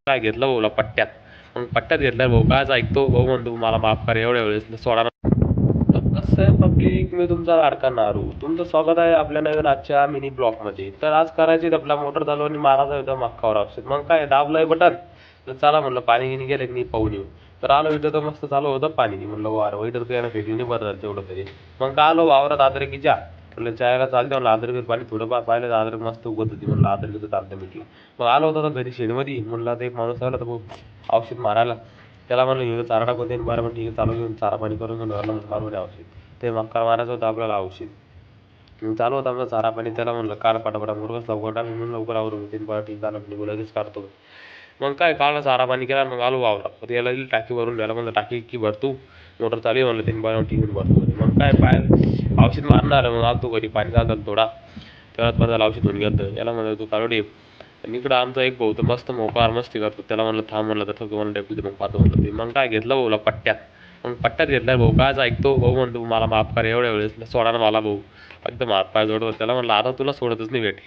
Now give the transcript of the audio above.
काय घेतलं भाऊला पट्ट्यात. मग पट्ट्यात घेतल्या भाऊ कायच ऐकतो भाऊ म्हणतो मला माफ करा एवढ्या वेळेस सोडा. कसं आहे पब्लिक, मी तुमचा लाडका नारू. तुमचं स्वागत आहे आपल्या नवीन आजच्या मिनी ब्लॉगमध्ये. तर आज करायची आपला मोटर चालू आणि मारायचा होता मक्कावर औषध. मग काय दाबलंय बटन, तर चला म्हणलं पाणी गिनी गेलं की नाही पाहून येऊ. तर आलो इथं तर मस्त चालू होतं पाणी. म्हणलं वारं वाईटर काही ना फेकली नाही बरं झालं तेवढं तरी. मग काय आलो वावरात अद्रकीच्या. म्हणलं चायला चालते म्हणलं अद्रकीत पाणी थोडंफार पाहिलं अद्रक मस्त उगत होती. म्हणलं अद्रकीचं चालतं म्हटलं. मग आलो होता तर घरी शेडमध्ये. म्हणलं आता एक माणूस आला तर भाऊ औषध मारायला. त्याला म्हणलं हे चारा टाकून देईन बरं म्हणलं ठीक चालू घेऊन चारा पाणी करून घेऊन मारून औषध. ते मक्का मारायचं होतं आपल्याला औषध. मग चालू होतं आपलं चारा पाणी. त्याला म्हणलं काढ पटापटा मुरगस लवकर टाक म्हणून लवकर आवरून तीन बरं ठीक झालं निघू लगेच काढतो. मग काय काढला चारा पाणी केला मग आलो वावरात. त्याला दिली टाकी भरून द्यायला म्हणलं टाकी की भरतो मोटर चालू आहे म्हणलं तीन बरं ठीक भरतो. मग काय पाय औषध मारणार मग आलतो घरी पाणी जातात थोडा. तेव्हाच बरं झालं औषध होऊन गेलं. याला म्हणलं तू काढू दे. आणि इकडं आमचा एक भाऊ तर मस्त मोकार मस्ती करतो. त्याला म्हणलं थांब म्हणलं तर ठोके म्हणलं डेपुटी मग पाहतो म्हणलं ते. मग काय घेतलं भाऊला पट्ट्यात. मग पट्ट्यात घेतलाय भाऊ कायच ऐकतो भाऊ म्हणतो मला माफ करा एवढ्या वेळेस सोडा ना मला भाऊ. एकदम हात पाय जोडतो. त्याला म्हणलं आता तुला सोडतच नाही भेटे.